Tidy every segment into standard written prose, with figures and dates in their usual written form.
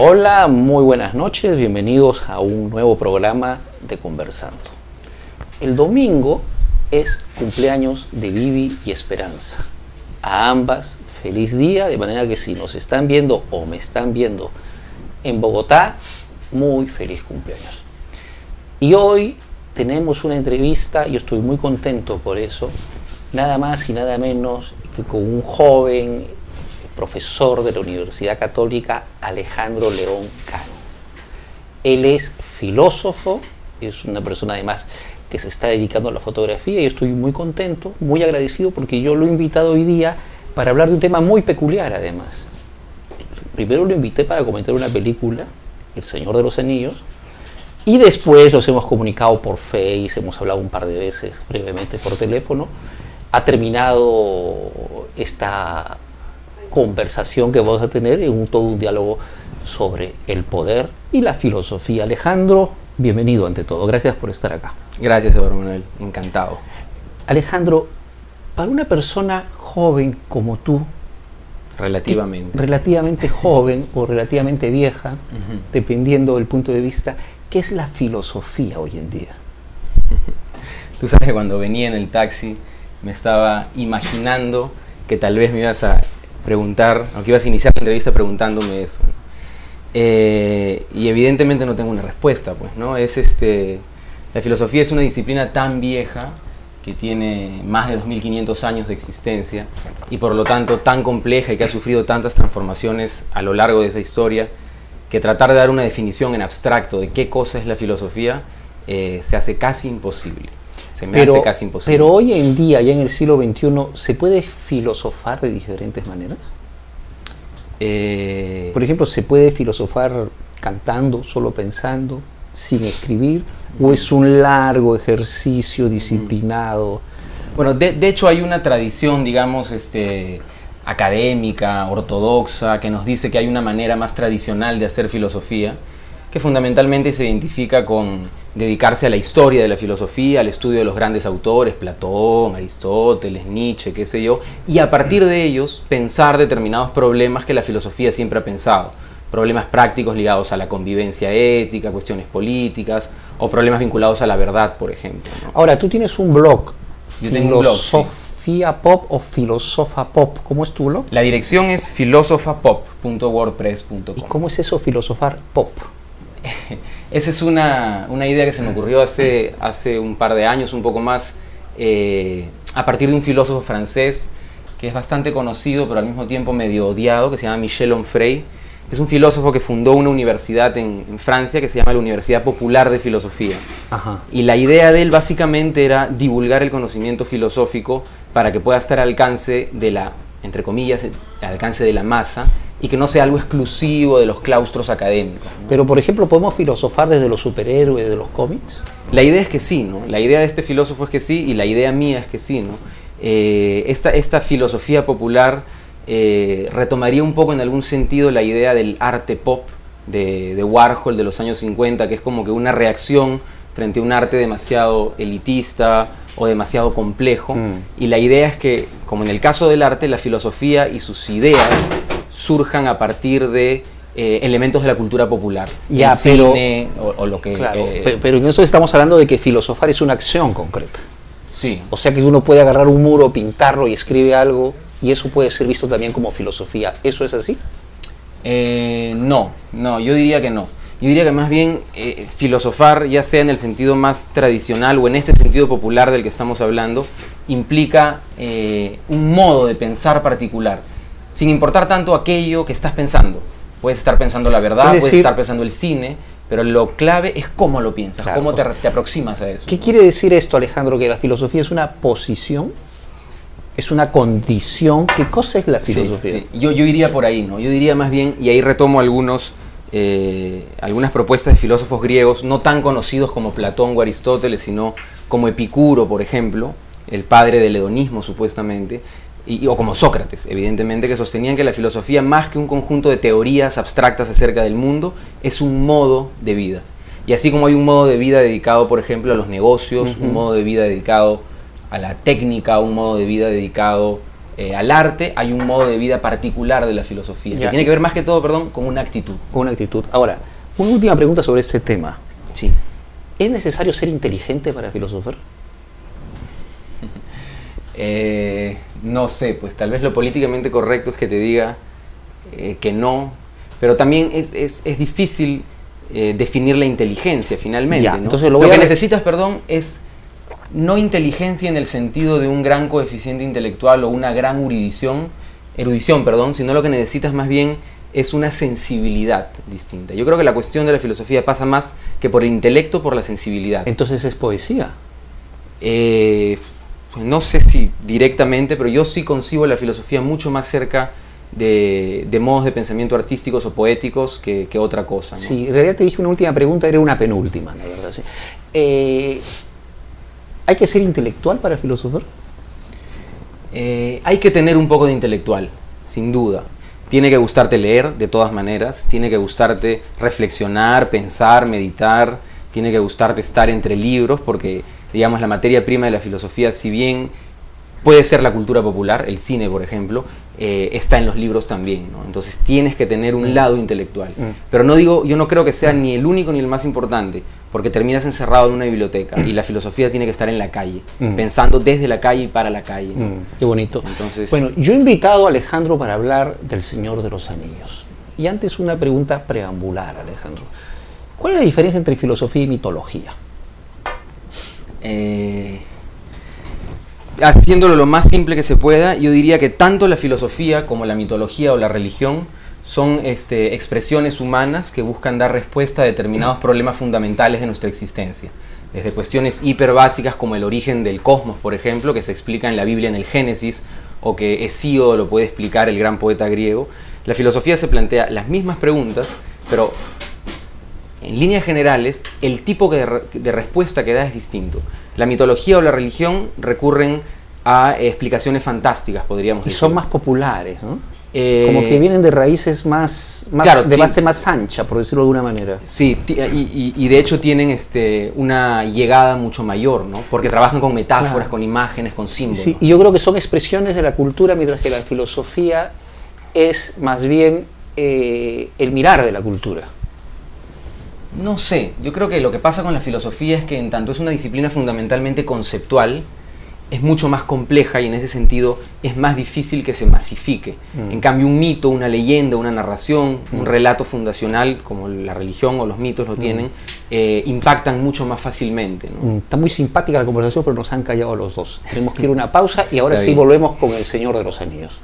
Hola, muy buenas noches, bienvenidos a un nuevo programa de Conversando. El domingo es cumpleaños de Vivi y Esperanza. A ambas, feliz día, de manera que si nos están viendo o me están viendo en Bogotá, muy feliz cumpleaños. Y hoy tenemos una entrevista, yo estoy muy contento por eso, nada más y nada menos que con un joven profesor de la Universidad Católica, Alejandro León Cano. Él es filósofo, es una persona además que se está dedicando a la fotografía y estoy muy contento, muy agradecido porque yo lo he invitado hoy día para hablar de un tema muy peculiar además. Primero lo invité para comentar una película, El Señor de los Anillos, y después nos hemos comunicado por Face, hemos hablado un par de veces brevemente por teléfono. Ha terminado esta conversación que vamos a tener en todo un diálogo sobre el poder y la filosofía. Alejandro, bienvenido ante todo, gracias por estar acá. Gracias, Eduardo Manuel, encantado. Alejandro, para una persona joven como tú, relativamente joven o relativamente vieja, dependiendo del punto de vista, ¿qué es la filosofía hoy en día? Tú sabes que cuando venía en el taxi me estaba imaginando que tal vez me ibas a preguntar, aunque ibas a iniciar la entrevista preguntándome eso. Y evidentemente no tengo una respuesta, pues, ¿no? La filosofía es una disciplina tan vieja que tiene más de 2500 años de existencia y por lo tanto tan compleja y que ha sufrido tantas transformaciones a lo largo de esa historia que tratar de dar una definición en abstracto de qué cosa es la filosofía se hace casi imposible. Hace casi imposible. Pero hoy en día, ya en el siglo XXI, ¿se puede filosofar de diferentes maneras? Por ejemplo, ¿se puede filosofar cantando, solo pensando, sin escribir? ¿O es un largo ejercicio disciplinado? Bueno, de hecho hay una tradición, digamos, académica, ortodoxa, que nos dice que hay una manera más tradicional de hacer filosofía, que fundamentalmente se identifica con dedicarse a la historia de la filosofía, al estudio de los grandes autores, Platón, Aristóteles, Nietzsche, qué sé yo, y a partir de ellos pensar determinados problemas que la filosofía siempre ha pensado, problemas prácticos ligados a la convivencia ética, cuestiones políticas, o problemas vinculados a la verdad, por ejemplo, ¿no? Ahora, tú tienes un blog, yo tengo un blog, sí. Filosofía Pop o Filosofa Pop, ¿cómo es tu blog? La dirección es filosofapop.wordpress.com. ¿Y cómo es eso, filosofar pop? Esa es una idea que se me ocurrió hace un par de años, un poco más, a partir de un filósofo francés que es bastante conocido, pero al mismo tiempo medio odiado, que se llama Michel Onfray, que es un filósofo que fundó una universidad en Francia que se llama la Universidad Popular de Filosofía. Ajá. Y la idea de él básicamente era divulgar el conocimiento filosófico para que pueda estar al alcance de la, entre comillas, al alcance de la masa, y que no sea algo exclusivo de los claustros académicos, ¿no? Pero, por ejemplo, ¿podemos filosofar desde los superhéroes, de los cómics? La idea es que sí, ¿no? La idea de este filósofo es que sí, y la idea mía es que sí, ¿no? Esta filosofía popular retomaría un poco en algún sentido la idea del arte pop de Warhol de los años 50, que es como que una reacción frente a un arte demasiado elitista o demasiado complejo. Y la idea es que, como en el caso del arte, la filosofía y sus ideas surjan a partir de elementos de la cultura popular, ya, el cine o lo que... Claro, pero en eso estamos hablando de que filosofar es una acción concreta. Sí. O sea que uno puede agarrar un muro, pintarlo y escribe algo, y eso puede ser visto también como filosofía. ¿Eso es así? No, yo diría que no. Yo diría que más bien filosofar, ya sea en el sentido más tradicional o en este sentido popular del que estamos hablando, implica un modo de pensar particular, sin importar tanto aquello que estás pensando. Puedes estar pensando la verdad, puedes estar pensando el cine, pero lo clave es cómo lo piensas, claro, cómo te aproximas a eso. ¿Qué quiere decir esto, Alejandro? ¿Que la filosofía es una posición? ¿Es una condición? ¿Qué cosa es la filosofía? Sí. Yo iría por ahí, ¿no? Yo diría más bien, y ahí retomo algunas propuestas de filósofos griegos, no tan conocidos como Platón o Aristóteles, sino como Epicuro, por ejemplo, el padre del hedonismo supuestamente, o como Sócrates, evidentemente, que sostenían que la filosofía, más que un conjunto de teorías abstractas acerca del mundo, es un modo de vida. Y así como hay un modo de vida dedicado, por ejemplo, a los negocios, un modo de vida dedicado a la técnica, un modo de vida dedicado al arte, hay un modo de vida particular de la filosofía, que tiene que ver más que todo, perdón, con una actitud. Una actitud. Ahora, una última pregunta sobre este tema. Sí. ¿Es necesario ser inteligente para filosofar? No sé, pues tal vez lo políticamente correcto es que te diga que no, pero también es difícil definir la inteligencia finalmente, Ya, ¿no? entonces lo que necesitas, perdón, es no inteligencia en el sentido de un gran coeficiente intelectual o una gran erudición, sino lo que necesitas más bien es una sensibilidad distinta. Yo creo que la cuestión de la filosofía pasa más que por el intelecto, por la sensibilidad. Entonces es poesía. No sé si directamente, pero yo sí concibo la filosofía mucho más cerca de modos de pensamiento artísticos o poéticos que otra cosa, ¿no? Sí, en realidad te dije una última pregunta, era una penúltima, la verdad. Sí. ¿Hay que ser intelectual para filosofar? Hay que tener un poco de intelectual, sin duda. Tiene que gustarte leer, de todas maneras. Tiene que gustarte reflexionar, pensar, meditar. Tiene que gustarte estar entre libros, porque, digamos, la materia prima de la filosofía, si bien puede ser la cultura popular, el cine, por ejemplo, está en los libros también, ¿no? Entonces tienes que tener un lado intelectual. Pero no digo, yo no creo que sea ni el único ni el más importante, porque terminas encerrado en una biblioteca y la filosofía tiene que estar en la calle, pensando desde la calle y para la calle, ¿no? Qué bonito. Entonces, bueno, yo he invitado a Alejandro para hablar del Señor de los Anillos. Y antes una pregunta preambular, Alejandro. ¿Cuál es la diferencia entre filosofía y mitología? Haciéndolo lo más simple que se pueda, yo diría que tanto la filosofía como la mitología o la religión son expresiones humanas que buscan dar respuesta a determinados problemas fundamentales de nuestra existencia. Desde cuestiones hiper básicas como el origen del cosmos, por ejemplo, que se explica en la Biblia en el Génesis, o que Hesíodo lo puede explicar, el gran poeta griego. La filosofía se plantea las mismas preguntas, pero en líneas generales, el tipo de respuesta que da es distinto. La mitología o la religión recurren a explicaciones fantásticas, podríamos decir. Y son más populares, ¿no? Como que vienen de raíces claro, de base más ancha, por decirlo de alguna manera. Sí, y de hecho tienen una llegada mucho mayor, ¿no? Porque trabajan con metáforas, claro, con imágenes, con símbolos. Sí, y yo creo que son expresiones de la cultura, mientras que la filosofía es más bien el mirar de la cultura. No sé, yo creo que lo que pasa con la filosofía es que en tanto es una disciplina fundamentalmente conceptual, es mucho más compleja y en ese sentido es más difícil que se masifique. En cambio, un mito, una leyenda, una narración, un relato fundacional, como la religión o los mitos lo tienen, impactan mucho más fácilmente, ¿no? Está muy simpática la conversación, pero nos han callado los dos. Tenemos que ir a una pausa y ahora sí volvemos con El Señor de los Anillos.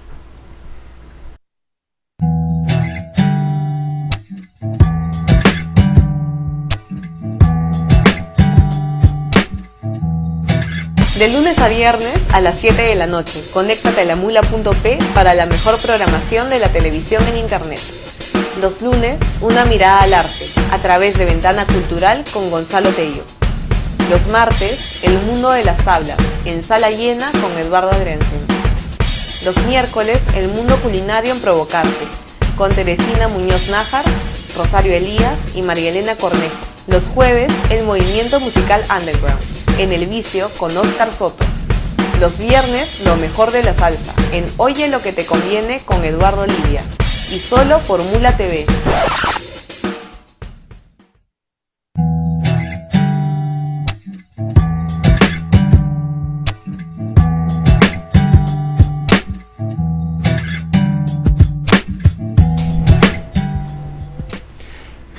De lunes a viernes a las 7 de la noche, conéctate a lamula.p para la mejor programación de la televisión en internet. Los lunes, una mirada al arte, a través de Ventana Cultural con Gonzalo Tello. Los martes, El Mundo de las Tablas, en Sala Llena con Eduardo Adriansen. Los miércoles, El Mundo Culinario en Provocarte, con Teresina Muñoz Nájar, Rosario Elías y María Elena Cornejo. Los jueves, El Movimiento Musical Underground, en El Vicio con Oscar Soto. Los viernes, lo mejor de la salsa, en Oye lo que te conviene con Eduardo Livia. Y solo por Mula TV.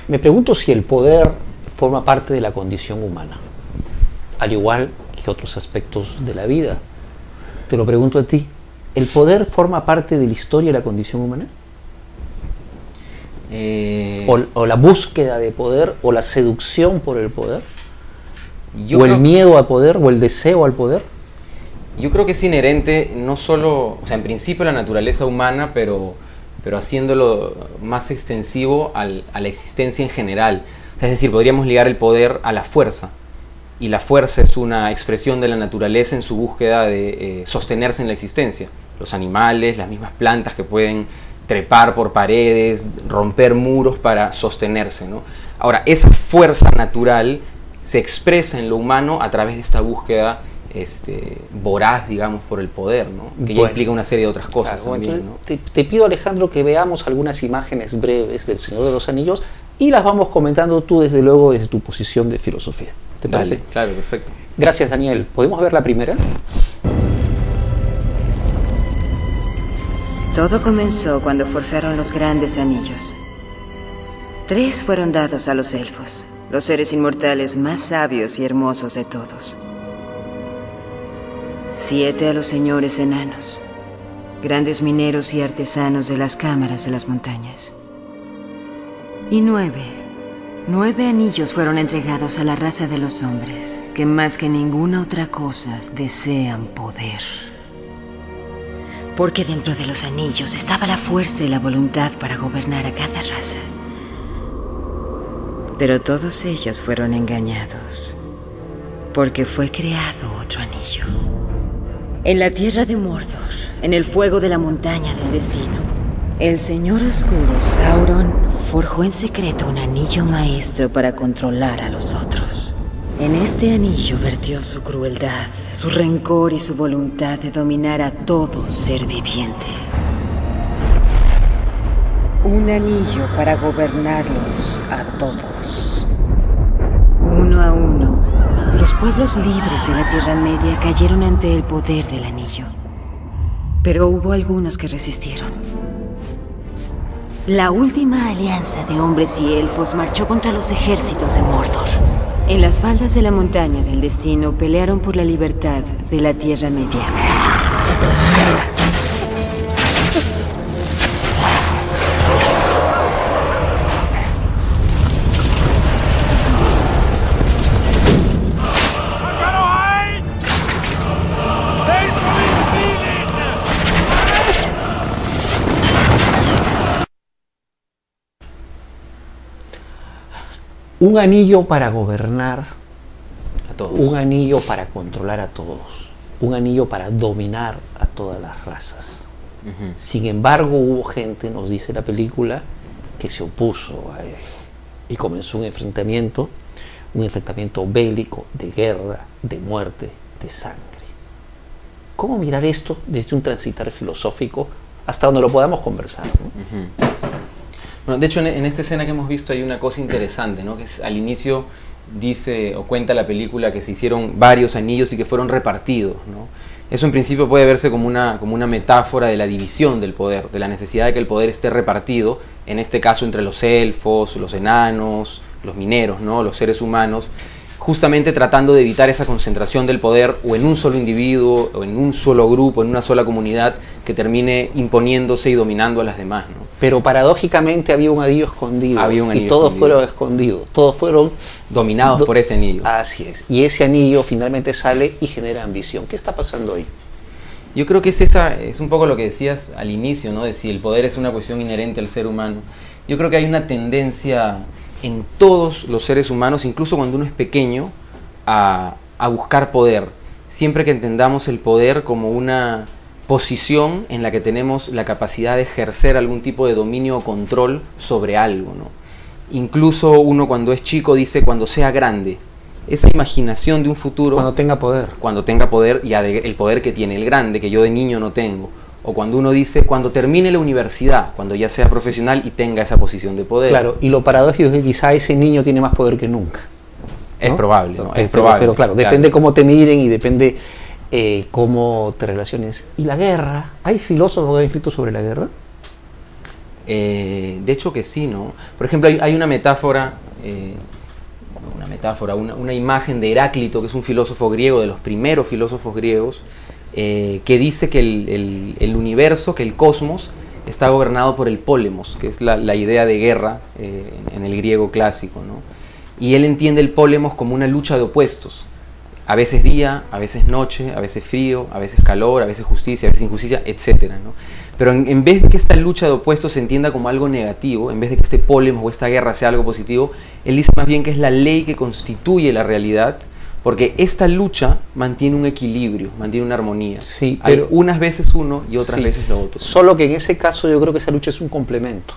Me pregunto si el poder forma parte de la condición humana, al igual que otros aspectos de la vida. Te lo pregunto a ti, ¿el poder forma parte de la historia de la condición humana? ¿O la búsqueda de poder, o la seducción por el poder? ¿O el miedo al poder, o el deseo al poder? Yo creo que es inherente, no solo, o sea, en principio a la naturaleza humana, pero haciéndolo más extensivo a la existencia en general. O sea, es decir, podríamos ligar el poder a la fuerza. Y la fuerza es una expresión de la naturaleza en su búsqueda de sostenerse en la existencia. Los animales, las mismas plantas que pueden trepar por paredes, romper muros para sostenerse, ¿no? Ahora, esa fuerza natural se expresa en lo humano a través de esta búsqueda voraz, digamos, por el poder, ¿no? Que ya implica una serie de otras cosas también, entonces, ¿no? Te pido, Alejandro, que veamos algunas imágenes breves del Señor de los Anillos y las vamos comentando tú, desde luego, desde tu posición de filosofía. ¿Te parece? Claro, perfecto. Gracias, Daniel. ¿Podemos ver la primera? Todo comenzó cuando forjaron los grandes anillos. 3 fueron dados a los elfos, los seres inmortales más sabios y hermosos de todos. 7 a los señores enanos, grandes mineros y artesanos de las cámaras de las montañas. Y 9 anillos fueron entregados a la raza de los hombres, que más que ninguna otra cosa desean poder. Porque dentro de los anillos estaba la fuerza y la voluntad para gobernar a cada raza. Pero todos ellos fueron engañados, porque fue creado otro anillo. En la tierra de Mordor, en el fuego de la montaña del destino, el Señor Oscuro, Sauron, forjó en secreto un anillo maestro para controlar a los otros. En este anillo vertió su crueldad, su rencor y su voluntad de dominar a todo ser viviente. Un anillo para gobernarlos a todos. Uno a uno, los pueblos libres de la Tierra Media cayeron ante el poder del anillo. Pero hubo algunos que resistieron. La última alianza de hombres y elfos marchó contra los ejércitos de Mordor. En las faldas de la montaña del destino pelearon por la libertad de la Tierra Media. Un anillo para gobernar A todos. un anillo para controlar a todos, un anillo para dominar a todas las razas. Sin embargo, hubo gente, nos dice la película, que se opuso a ello y comenzó un enfrentamiento bélico, de guerra, de muerte, de sangre. ¿Cómo mirar esto desde un transitar filosófico hasta donde lo podamos conversar, ¿no? Bueno, de hecho, en esta escena que hemos visto hay una cosa interesante, ¿no? Que al inicio dice o cuenta la película que se hicieron varios anillos y que fueron repartidos, ¿no? Eso en principio puede verse como una metáfora de la división del poder, de la necesidad de que el poder esté repartido, en este caso entre los elfos, los enanos, los mineros, ¿no? Los seres humanos, justamente tratando de evitar esa concentración del poder o en un solo individuo, o en un solo grupo, en una sola comunidad, que termine imponiéndose y dominando a las demás, ¿no? Pero paradójicamente había un anillo escondido. Había un anillo y todos escondido. fueron escondidos, todos fueron Dominados por ese anillo. Así es. Y ese anillo finalmente sale y genera ambición. ¿Qué está pasando ahí? Yo creo que es un poco lo que decías al inicio, ¿no? De si el poder es una cuestión inherente al ser humano. Yo creo que hay una tendencia en todos los seres humanos, incluso cuando uno es pequeño, a buscar poder. Siempre que entendamos el poder como una posición en la que tenemos la capacidad de ejercer algún tipo de dominio o control sobre algo, ¿no? Incluso uno cuando es chico dice cuando sea grande. Esa imaginación de un futuro, Cuando tenga poder. ya el poder que tiene el grande, que yo de niño no tengo. O cuando uno dice cuando termine la universidad, cuando ya sea profesional y tenga esa posición de poder. Claro, y lo paradójico es que quizá ese niño tiene más poder que nunca. Es ¿no? probable, ¿no? Es Pero probable. claro, depende cómo te miren y depende cómo te relaciones. ¿Y la guerra? ¿Hay filósofos que han escrito sobre la guerra? De hecho que sí, ¿no? Por ejemplo, hay una metáfora, una imagen de Heráclito, que es un filósofo griego, de los primeros filósofos griegos, que dice que el universo, que el cosmos, está gobernado por el pólemos, que es la idea de guerra en el griego clásico, ¿no? Y él entiende el pólemos como una lucha de opuestos. A veces día, a veces noche, a veces frío, a veces calor, a veces justicia, a veces injusticia, etc., ¿no? Pero en vez de que esta lucha de opuestos se entienda como algo negativo, en vez de que este pólemos o esta guerra sea algo positivo, él dice más bien que es la ley que constituye la realidad, porque esta lucha mantiene un equilibrio, mantiene una armonía. Sí, hay pero unas veces uno y otras sí, veces lo otro. Solo que en ese caso yo creo que esa lucha es un complemento.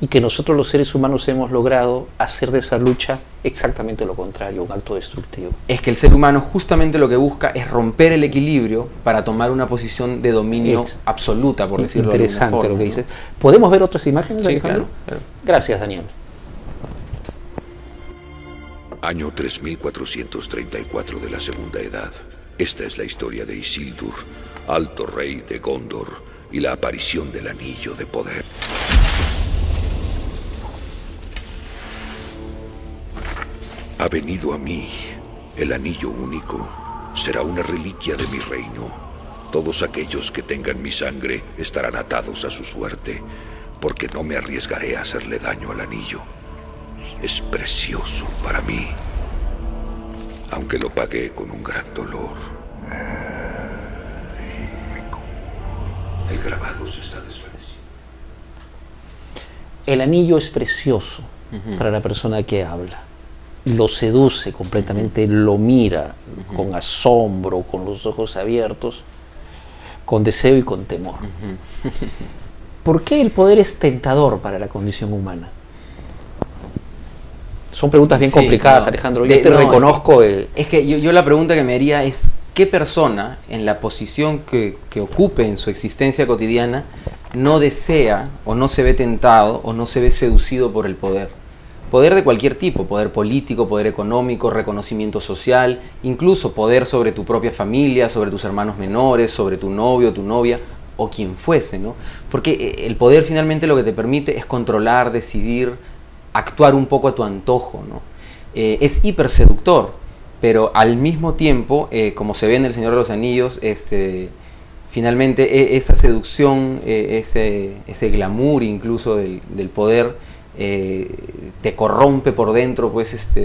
y que nosotros los seres humanos hemos logrado hacer de esa lucha exactamente lo contrario, un acto destructivo. Es que el ser humano justamente lo que busca es romper el equilibrio para tomar una posición de dominio absoluta, por decirlo de alguna forma. Interesante lo que dices. ¿Podemos ver otras imágenes, Sí, Alejandro? claro. Gracias, Daniel. Año 3434 de la Segunda Edad. Esta es la historia de Isildur, alto rey de Gondor, y la aparición del Anillo de Poder. Ha venido a mí el Anillo Único. Será una reliquia de mi reino. Todos aquellos que tengan mi sangre estarán atados a su suerte, porque no me arriesgaré a hacerle daño al anillo. Es precioso para mí, aunque lo pagué con un gran dolor. El grabado se está desvaneciendo. El anillo es precioso para la persona que habla. Lo seduce completamente, lo mira con asombro, con los ojos abiertos, con deseo y con temor. ¿Por qué el poder es tentador para la condición humana? Son preguntas bien complicadas, Alejandro. Yo te reconozco Es que yo la pregunta que me haría es, ¿qué persona en la posición que ocupe en su existencia cotidiana no desea o no se ve tentado o no se ve seducido por el poder? Poder de cualquier tipo, poder político, poder económico, reconocimiento social, incluso poder sobre tu propia familia, sobre tus hermanos menores, sobre tu novio, tu novia o quien fuese, ¿no? Porque el poder finalmente lo que te permite es controlar, decidir, actuar un poco a tu antojo, ¿no? Es hiperseductor, pero al mismo tiempo, como se ve en El Señor de los Anillos, finalmente esa seducción, ese glamour incluso del poder, te corrompe por dentro, pues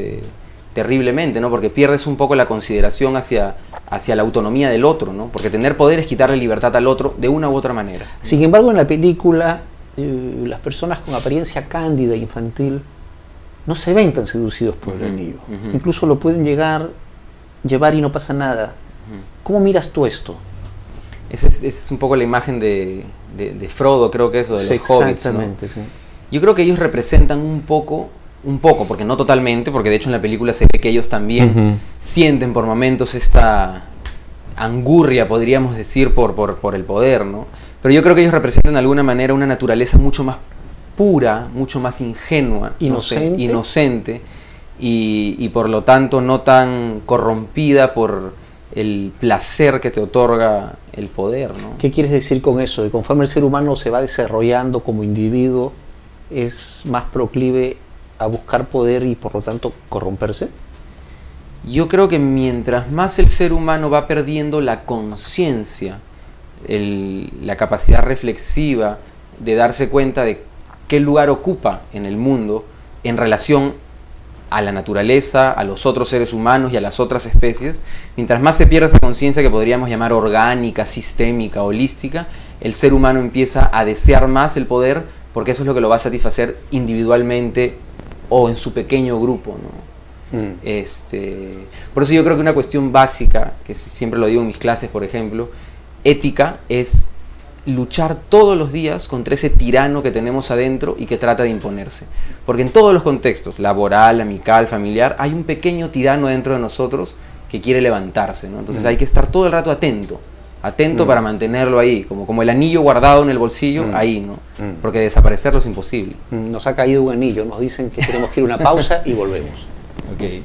terriblemente, ¿no? Porque pierdes un poco la consideración hacia la autonomía del otro, ¿no? Porque tener poder es quitarle libertad al otro de una u otra manera. Sin embargo, en la película, las personas con apariencia cándida e infantil no se ven tan seducidos por el anillo. Incluso lo pueden llevar y no pasa nada. ¿Cómo miras tú esto? Esa es un poco la imagen de Frodo, creo que eso, de los hobbits, exactamente, ¿no? sí. Yo creo que ellos representan un poco, porque no totalmente, porque de hecho en la película se ve que ellos también sienten por momentos esta angurria, podríamos decir, por el poder, ¿no? Pero yo creo que ellos representan de alguna manera una naturaleza mucho más pura, mucho más ingenua, inocente y por lo tanto no tan corrompida por el placer que te otorga el poder, ¿no? ¿Qué quieres decir con eso? Que conforme el ser humano se va desarrollando como individuo, es más proclive a buscar poder y por lo tanto corromperse. Yo creo que mientras más el ser humano va perdiendo la conciencia, la capacidad reflexiva de darse cuenta de qué lugar ocupa en el mundo en relación a la naturaleza, a los otros seres humanos y a las otras especies, mientras más se pierde esa conciencia que podríamos llamar orgánica, sistémica, holística, el ser humano empieza a desear más el poder porque eso es lo que lo va a satisfacer individualmente o en su pequeño grupo, ¿no? Por eso yo creo que una cuestión básica, que siempre lo digo en mis clases, por ejemplo, ética, es luchar todos los días contra ese tirano que tenemos adentro y que trata de imponerse. Porque en todos los contextos, laboral, amical, familiar, hay un pequeño tirano dentro de nosotros que quiere levantarse, ¿no? Entonces hay que estar todo el rato atento para mantenerlo ahí, como el anillo guardado en el bolsillo, ahí, ¿no? Porque desaparecerlo es imposible. Nos ha caído un anillo, nos dicen que tenemos que ir a una pausa y volvemos. Ok.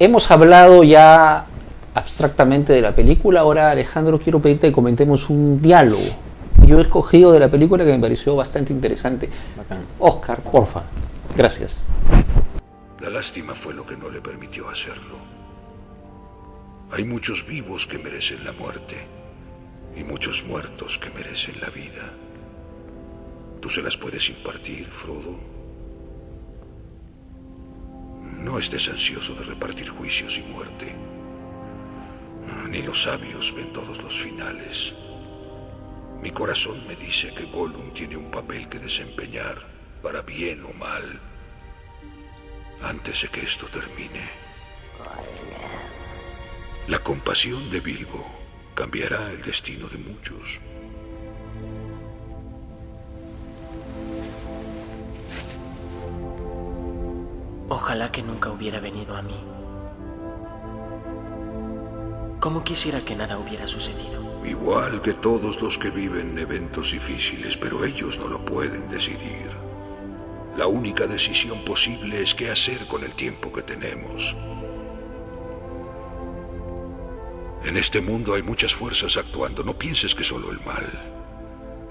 hemos hablado ya abstractamente de la película. Ahora, Alejandro, quiero pedirte que comentemos un diálogo que yo he escogido de la película que me pareció bastante interesante. Bacán. Oscar, porfa. Gracias. La lástima fue lo que no le permitió hacerlo. Hay muchos vivos que merecen la muerte y muchos muertos que merecen la vida. Tú se las puedes impartir, Frodo. No estés ansioso de repartir juicios y muerte. Ni los sabios ven todos los finales. Mi corazón me dice que Gollum tiene un papel que desempeñar, para bien o mal, antes de que esto termine. La compasión de Bilbo cambiará el destino de muchos. Ojalá que nunca hubiera venido a mí. Cómo quisiera que nada hubiera sucedido. Igual que todos los que viven eventos difíciles, pero ellos no lo pueden decidir. La única decisión posible es qué hacer con el tiempo que tenemos. En este mundo hay muchas fuerzas actuando. No pienses que solo el mal.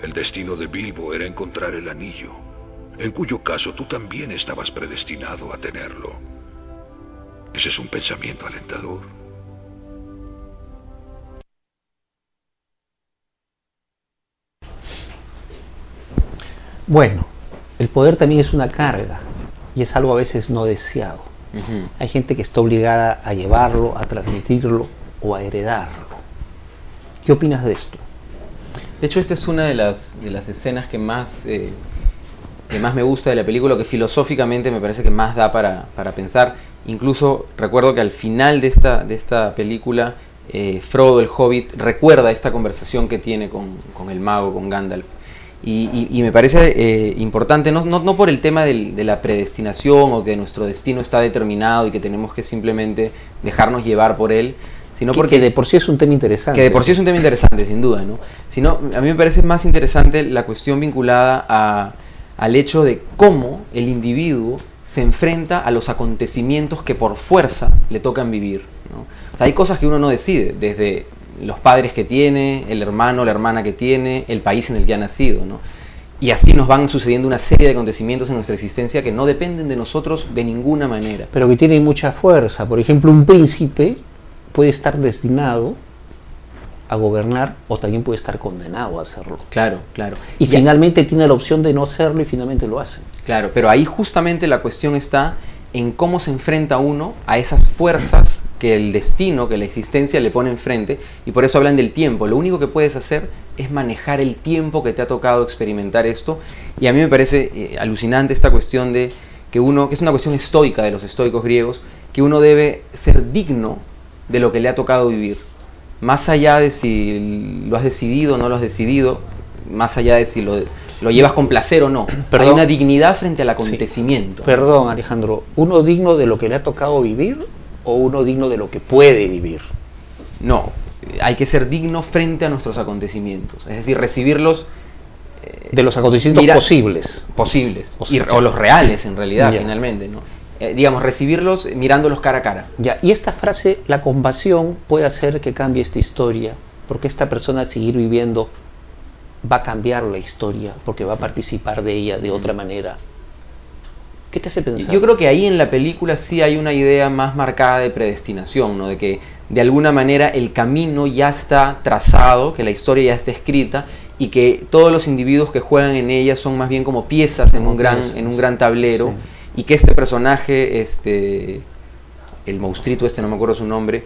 El destino de Bilbo era encontrar el anillo, en cuyo caso tú también estabas predestinado a tenerlo. Ese es un pensamiento alentador. Bueno, el poder también es una carga y es algo a veces no deseado. Hay gente que está obligada a llevarlo, a transmitirlo o a heredarlo. ¿Qué opinas de esto? De hecho, esta es una de las escenas que más me gusta de la película, que filosóficamente me parece que más da para pensar. Incluso recuerdo que al final de esta película, Frodo el Hobbit recuerda esta conversación que tiene con el mago, con Gandalf. Y me parece importante, no por el tema de la predestinación o que nuestro destino está determinado y que tenemos que simplemente dejarnos llevar por él, sino porque... Que de por sí es un tema interesante. Que de por sí es un tema interesante, sin duda, ¿no? Sino, a mí me parece más interesante la cuestión vinculada al hecho de cómo el individuo se enfrenta a los acontecimientos que por fuerza le tocan vivir, ¿no? O sea, hay cosas que uno no decide, desde los padres que tiene, el hermano, la hermana que tiene, el país en el que ha nacido, ¿no? Y así nos van sucediendo una serie de acontecimientos en nuestra existencia que no dependen de nosotros de ninguna manera. Pero que tienen mucha fuerza. Por ejemplo, un príncipe puede estar destinado a gobernar o también puede estar condenado a hacerlo. Claro, claro. Y finalmente tiene la opción de no hacerlo y finalmente lo hace. Claro, pero ahí justamente la cuestión está en cómo se enfrenta uno a esas fuerzas que el destino, que la existencia le pone enfrente, y por eso hablan del tiempo. Lo único que puedes hacer es manejar el tiempo que te ha tocado experimentar esto, y a mí me parece alucinante esta cuestión de que es una cuestión estoica de los estoicos griegos, que uno debe ser digno de lo que le ha tocado vivir, más allá de si lo has decidido o no lo has decidido, más allá de si lo llevas con placer o no. Pero hay una dignidad frente al acontecimiento. Sí. Perdón, Alejandro, ¿uno digno de lo que le ha tocado vivir o uno digno de lo que puede vivir? No, hay que ser digno frente a nuestros acontecimientos, es decir, recibirlos de los acontecimientos posibles o los reales en realidad, finalmente, ¿no? Digamos, recibirlos mirándolos cara a cara. Ya, y esta frase, la compasión puede hacer que cambie esta historia, porque esta persona al seguir viviendo va a cambiar la historia, porque va a participar de ella de otra manera. ¿Qué te hace pensar? Yo creo que ahí en la película sí hay una idea más marcada de predestinación, ¿no? De que de alguna manera el camino ya está trazado, que la historia ya está escrita y que todos los individuos que juegan en ella son más bien como piezas en un gran tablero, sí. Y que este personaje, el monstruito no me acuerdo su nombre,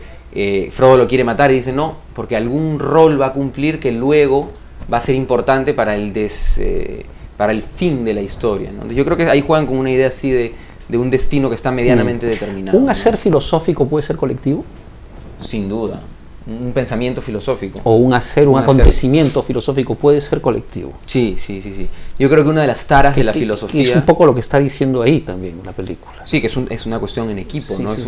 Frodo lo quiere matar y dice no, porque algún rol va a cumplir que luego va a ser importante para el fin de la historia, ¿no? Yo creo que ahí juegan con una idea así de un destino que está medianamente determinado. ¿Un hacer filosófico puede ser colectivo? Sin duda. Un pensamiento filosófico. O un acontecimiento filosófico puede ser colectivo. Sí. Yo creo que una de las taras de la filosofía... es un poco lo que está diciendo ahí también la película. Sí, que es una cuestión en equipo, sí, ¿no? Sí,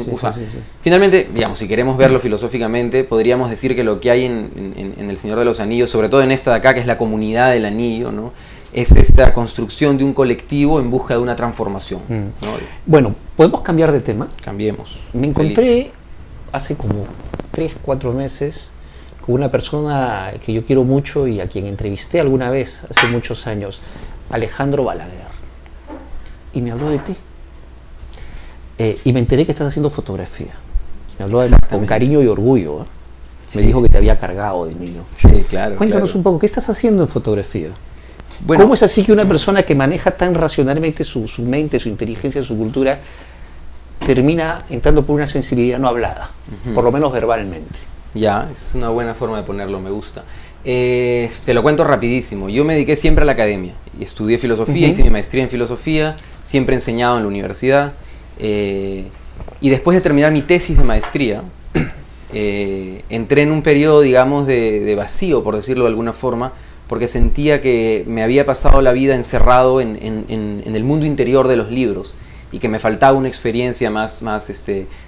Finalmente, digamos, si queremos verlo filosóficamente, podríamos decir que lo que hay en El Señor de los Anillos, sobre todo en esta de acá, que es la comunidad del anillo, ¿no? Es esta construcción de un colectivo en busca de una transformación, ¿no? Bueno, ¿Podemos cambiar de tema? Cambiemos. Me encontré Feliz. hace como 3, 4 meses con una persona que yo quiero mucho y a quien entrevisté alguna vez hace muchos años, Alejandro Balaguer. Y me habló de ti. Y me enteré que estás haciendo fotografía. Me habló con cariño y orgullo. Me dijo que te había cargado de niño. Sí, claro. Cuéntanos un poco, ¿qué estás haciendo en fotografía? Bueno, ¿cómo es así que una persona que maneja tan racionalmente su mente, su inteligencia, su cultura, termina entrando por una sensibilidad no hablada, por lo menos verbalmente? Ya, es una buena forma de ponerlo, me gusta. Te lo cuento rapidísimo. Yo me dediqué siempre a la academia y estudié filosofía, hice mi maestría en filosofía, siempre he enseñado en la universidad. Y después de terminar mi tesis de maestría, entré en un periodo, digamos, de vacío, por decirlo de alguna forma, porque sentía que me había pasado la vida encerrado en el mundo interior de los libros y que me faltaba una experiencia más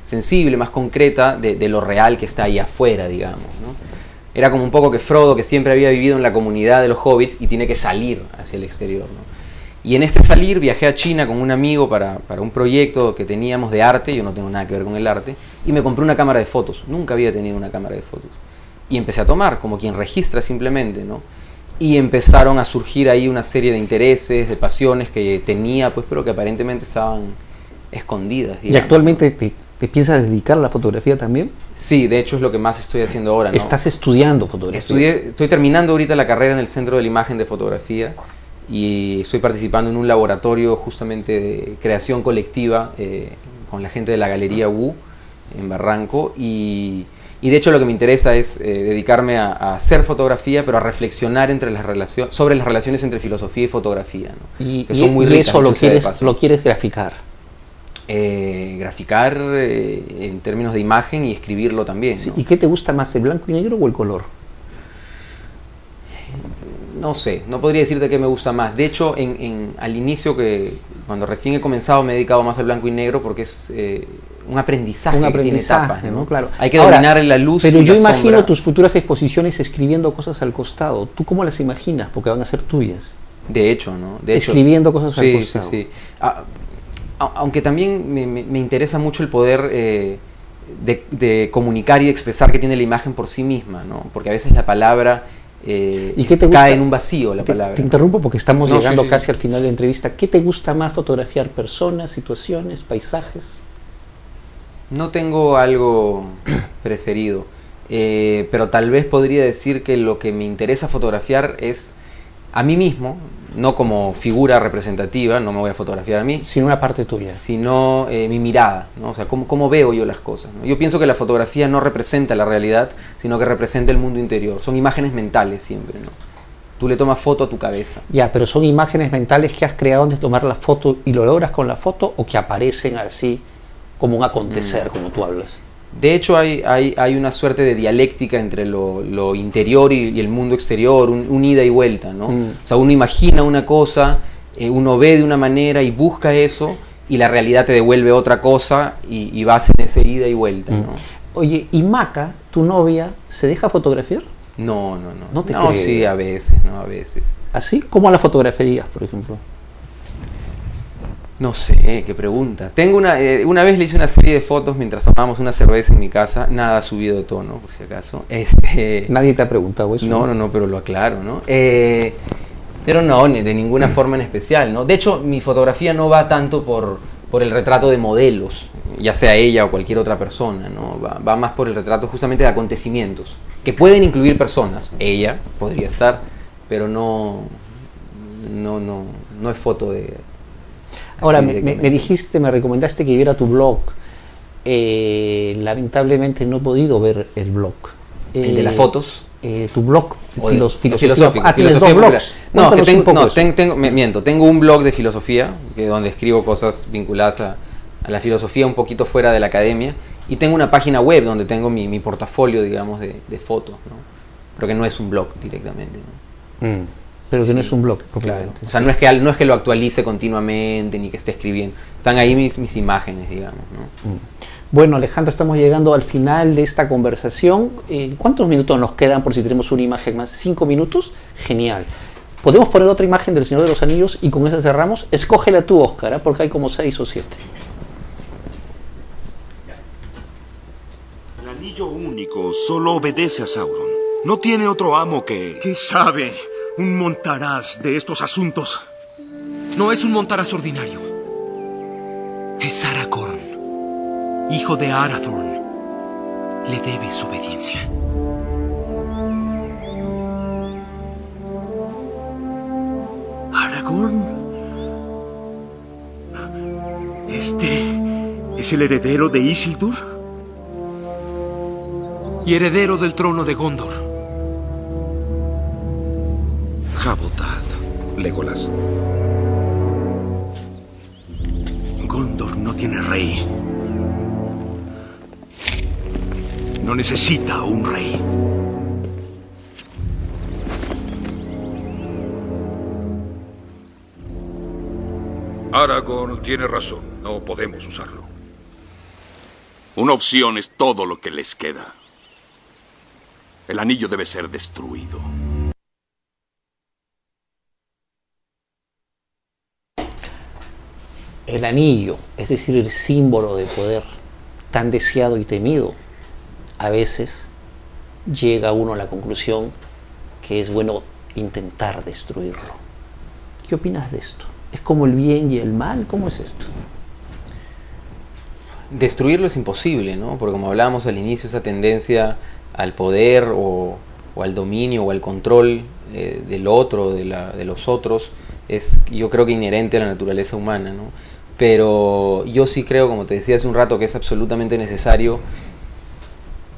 sensible, más concreta de lo real que está ahí afuera, digamos, ¿no? Era como un poco que Frodo, que siempre había vivido en la comunidad de los hobbits y tiene que salir hacia el exterior, ¿no? Y en este salir viajé a China con un amigo para un proyecto que teníamos de arte. Yo no tengo nada que ver con el arte, y me compré una cámara de fotos. Nunca había tenido una cámara de fotos y empecé a tomar, como quien registra simplemente, ¿no? Y empezaron a surgir ahí una serie de intereses, de pasiones que tenía, pues, pero que aparentemente estaban escondidas, digamos. ¿Y actualmente te piensas dedicar a la fotografía también? Sí, de hecho es lo que más estoy haciendo ahora, ¿no? ¿Estás estudiando fotografía? Estoy terminando ahorita la carrera en el Centro de la Imagen de Fotografía y estoy participando en un laboratorio justamente de creación colectiva con la gente de la Galería Wu en Barranco, y de hecho lo que me interesa es dedicarme a hacer fotografía, pero a reflexionar sobre las relaciones entre filosofía y fotografía, ¿no? Que son muy ricas, eso lo quieres graficar. Graficar en términos de imagen y escribirlo también, ¿no? Sí. ¿Y qué te gusta más, el blanco y negro o el color? No sé, no podría decirte qué me gusta más. De hecho, al inicio, cuando recién he comenzado, me he dedicado más al blanco y negro porque es un aprendizaje que tiene etapas, ¿no? Claro. Hay que dominar la luz y la sombra. Pero yo imagino tus futuras exposiciones escribiendo cosas al costado. ¿Tú cómo las imaginas? Porque van a ser tuyas. De hecho, ¿no? Escribiendo cosas al costado. Sí. Aunque también me interesa mucho el poder de comunicar y de expresar que tiene la imagen por sí misma, ¿no? Porque a veces la palabra ¿Y qué te cae en un vacío, la palabra. Te interrumpo porque estamos llegando casi al final de la entrevista. ¿Qué te gusta más fotografiar? ¿Personas, situaciones, paisajes? No tengo algo preferido, pero tal vez podría decir que lo que me interesa fotografiar es a mí mismo, no como figura representativa, no me voy a fotografiar a mí, sino una parte tuya, sino mi mirada, ¿no? O sea, cómo veo yo las cosas, ¿no? Yo pienso que la fotografía no representa la realidad, sino que representa el mundo interior. Son imágenes mentales siempre, ¿no? Tú le tomas foto a tu cabeza. Ya, pero son imágenes mentales que has creado antes de tomar la foto y lo logras con la foto, o que aparecen así como un acontecer, como tú hablas. De hecho, hay una suerte de dialéctica entre lo interior y el mundo exterior, un ida y vuelta, ¿no? O sea, uno imagina una cosa, uno ve de una manera y busca eso, y la realidad te devuelve otra cosa, y vas en ese ida y vuelta, ¿no? Oye, ¿y Maca, tu novia, se deja fotografiar? No. No te creo. Sí, a veces, ¿no? A veces. ¿Así? ¿Cómo la fotografiarías, por ejemplo? No sé, qué pregunta. Tengo una vez le hice una serie de fotos mientras tomábamos una cerveza en mi casa, nada subido de tono, por si acaso. ¿Nadie te ha preguntado eso? No, pero lo aclaro, ¿no? Pero no, de ninguna forma en especial, ¿no? De hecho, mi fotografía no va tanto por el retrato de modelos, ya sea ella o cualquier otra persona, ¿no? Va más por el retrato justamente de acontecimientos, que pueden incluir personas. Ella podría estar, pero no es foto de... Ahora, me recomendaste que viera tu blog. Lamentablemente no he podido ver el blog. ¿El de las fotos? Tu blog, filosófico. ¿Tienes dos blogs? No, tengo un blog de filosofía, donde escribo cosas vinculadas a la filosofía un poquito fuera de la academia, y tengo una página web donde tengo mi portafolio, digamos, de fotos, ¿no? Pero que no es un blog directamente, ¿no? Pero que no es un blog, claro. O sea, no es que lo actualice continuamente ni que esté escribiendo. Están ahí mis imágenes, digamos, ¿no? Bueno, Alejandro, estamos llegando al final de esta conversación. ¿Cuántos minutos nos quedan por si tenemos una imagen más? ¿5 minutos? Genial. ¿Podemos poner otra imagen del Señor de los Anillos y con esa cerramos? Escógela tú, Óscar, porque hay como 6 o 7. anillo único solo obedece a Sauron. No tiene otro amo que él. ¿Qué sabe un montaraz de estos asuntos? No es un montaraz ordinario. Es Aragorn, hijo de Arathorn. Le debes obediencia. ¿Aragorn? ¿Este es el heredero de Isildur? Y heredero del trono de Gondor. Jabotad, Legolas. Gondor no tiene rey. No necesita un rey. Aragorn tiene razón. No podemos usarlo. Una opción es todo lo que les queda. El anillo debe ser destruido. El anillo, es decir, el símbolo de poder tan deseado y temido, a veces llega uno a la conclusión que es bueno intentar destruirlo. ¿Qué opinas de esto? ¿Es como el bien y el mal? ¿Cómo es esto? Destruirlo es imposible, ¿no? Porque como hablábamos al inicio, esa tendencia al poder o al dominio o al control del otro, de los otros, es, yo creo que inherente a la naturaleza humana, ¿no? Pero yo sí creo, como te decía hace un rato, que es absolutamente necesario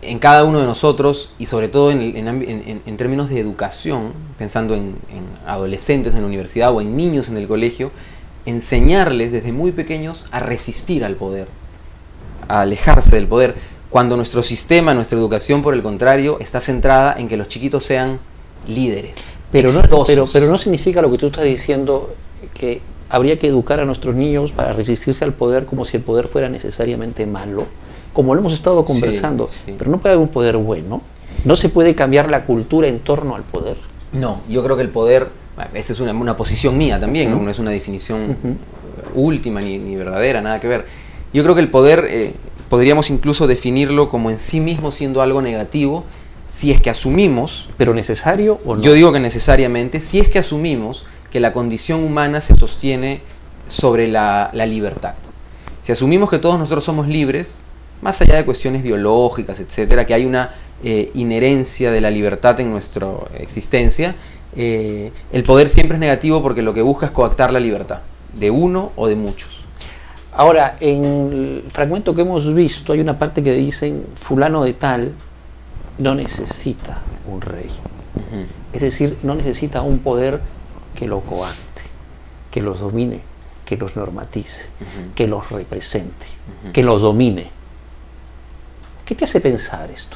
en cada uno de nosotros, y sobre todo en términos de educación, pensando en adolescentes en la universidad o en niños en el colegio, enseñarles desde muy pequeños a resistir al poder, a alejarse del poder, cuando nuestro sistema, nuestra educación, por el contrario, está centrada en que los chiquitos sean líderes, exitosos. Pero no significa lo que tú estás diciendo, que habría que educar a nuestros niños para resistirse al poder como si el poder fuera necesariamente malo, como lo hemos estado conversando. Sí. Pero no puede haber un poder bueno. No se puede cambiar la cultura en torno al poder. No, yo creo que el poder, esa es una posición mía también, ¿no? No es una definición última ni verdadera, nada que ver. Yo creo que el poder podríamos incluso definirlo como en sí mismo siendo algo negativo, si es que asumimos... ¿Pero necesario o no? Yo digo que necesariamente, si es que asumimos que la condición humana se sostiene sobre la libertad. Si asumimos que todos nosotros somos libres, más allá de cuestiones biológicas, etcétera, que hay una inherencia de la libertad en nuestra existencia, el poder siempre es negativo porque lo que busca es coactar la libertad, de uno o de muchos. Ahora, en el fragmento que hemos visto, hay una parte que dicen, fulano de tal no necesita un rey. Es decir, no necesita un poder que lo coacte, que los domine, que los normatice, que los represente, que los domine. ¿Qué te hace pensar esto?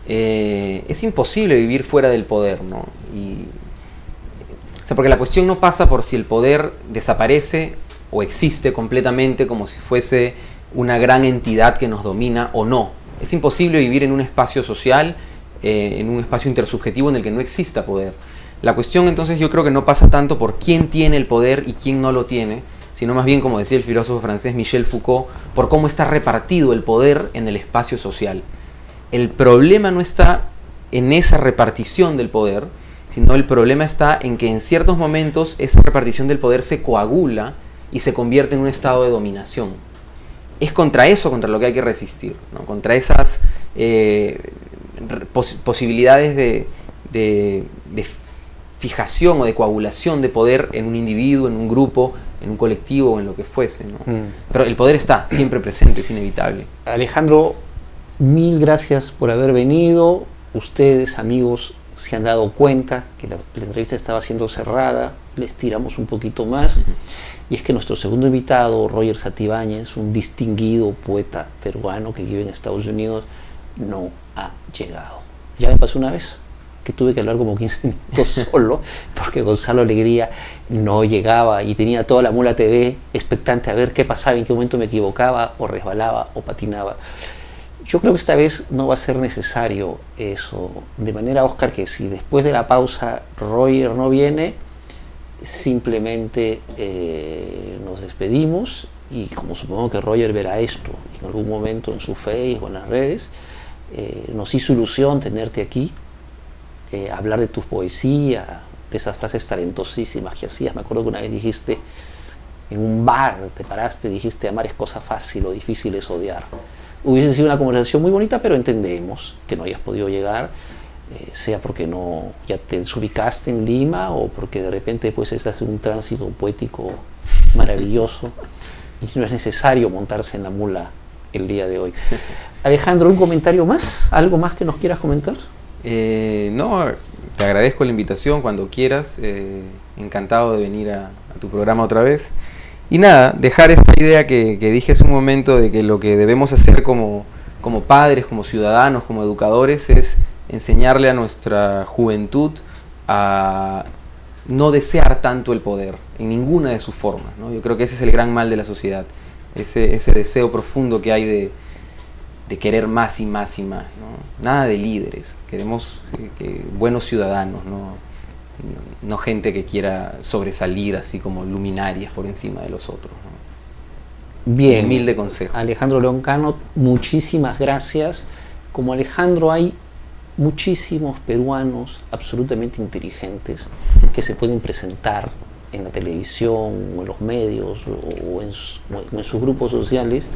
Es imposible vivir fuera del poder, ¿no? O sea, porque la cuestión no pasa por si el poder desaparece o existe completamente como si fuese una gran entidad que nos domina o no. Es imposible vivir en un espacio social, en un espacio intersubjetivo en el que no exista poder. La cuestión entonces yo creo que no pasa tanto por quién tiene el poder y quién no lo tiene, sino más bien, como decía el filósofo francés Michel Foucault, por cómo está repartido el poder en el espacio social. El problema no está en esa repartición del poder, sino el problema está en que en ciertos momentos esa repartición del poder se coagula y se convierte en un estado de dominación. Es contra eso contra lo que hay que resistir, ¿no? Contra esas posibilidades de fijación o de coagulación de poder en un individuo, en un grupo, en un colectivo o en lo que fuese, ¿no? Pero el poder está siempre presente, es inevitable. Alejandro, mil gracias por haber venido. Ustedes, amigos, se han dado cuenta que la entrevista estaba siendo cerrada, les tiramos un poquito más, y es que nuestro segundo invitado, Roger Santibáñez, un distinguido poeta peruano que vive en Estados Unidos, no ha llegado. Ya me pasó una vez que tuve que hablar como 15 minutos solo, porque Gonzalo Alegría no llegaba y tenía toda la Mula TV expectante a ver qué pasaba, en qué momento me equivocaba, o resbalaba, o patinaba. Yo creo que esta vez no va a ser necesario eso. De manera, Oscar, que si después de la pausa Roger no viene, simplemente nos despedimos y como supongo que Roger verá esto en algún momento en su Face o en las redes, nos hizo ilusión tenerte aquí, hablar de tu poesía, de esas frases talentosísimas que hacías. Me acuerdo que una vez dijiste en un bar, te paraste, dijiste: amar es cosa fácil, lo difícil es odiar. Hubiese sido una conversación muy bonita, pero entendemos que no hayas podido llegar, sea porque no ya te desubicaste en Lima o porque de repente pues estás en un tránsito poético maravilloso y no es necesario montarse en la mula el día de hoy. Alejandro, ¿un comentario más? ¿Algo más que nos quieras comentar? No, te agradezco la invitación cuando quieras, encantado de venir a tu programa otra vez. Y nada, dejar esta idea que dije hace un momento de que lo que debemos hacer como padres, como ciudadanos, como educadores, es enseñarle a nuestra juventud a no desear tanto el poder en ninguna de sus formas, ¿no? Yo creo que ese es el gran mal de la sociedad, ese deseo profundo que hay de querer más y más y más, ¿no? Nada de líderes, queremos buenos ciudadanos, no gente que quiera sobresalir así como luminarias por encima de los otros, ¿no? Bien, humilde consejo. Alejandro León Cano, muchísimas gracias. Como Alejandro hay muchísimos peruanos absolutamente inteligentes que se pueden presentar en la televisión o en los medios o en sus grupos sociales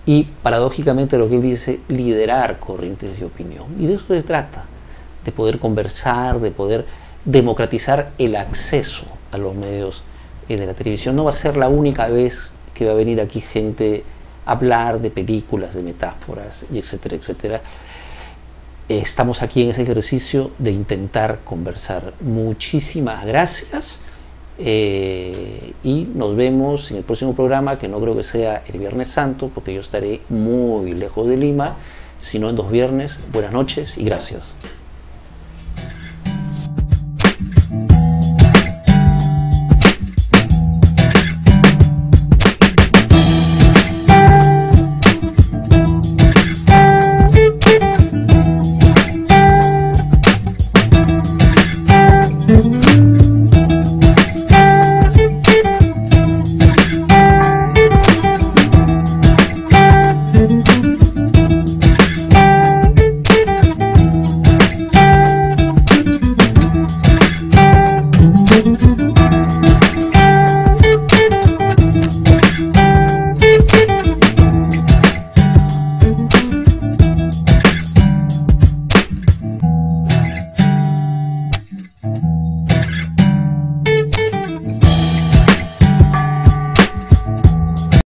y paradójicamente lo que él dice, liderar corrientes de opinión. Y de eso se trata, de poder conversar, de poder democratizar el acceso a los medios de la televisión. No va a ser la única vez que va a venir aquí gente a hablar de películas, de metáforas, y etcétera, etcétera. Estamos aquí en ese ejercicio de intentar conversar. Muchísimas gracias y nos vemos en el próximo programa, que no creo que sea el Viernes Santo, porque yo estaré muy lejos de Lima, sino en 2 viernes. Buenas noches y gracias.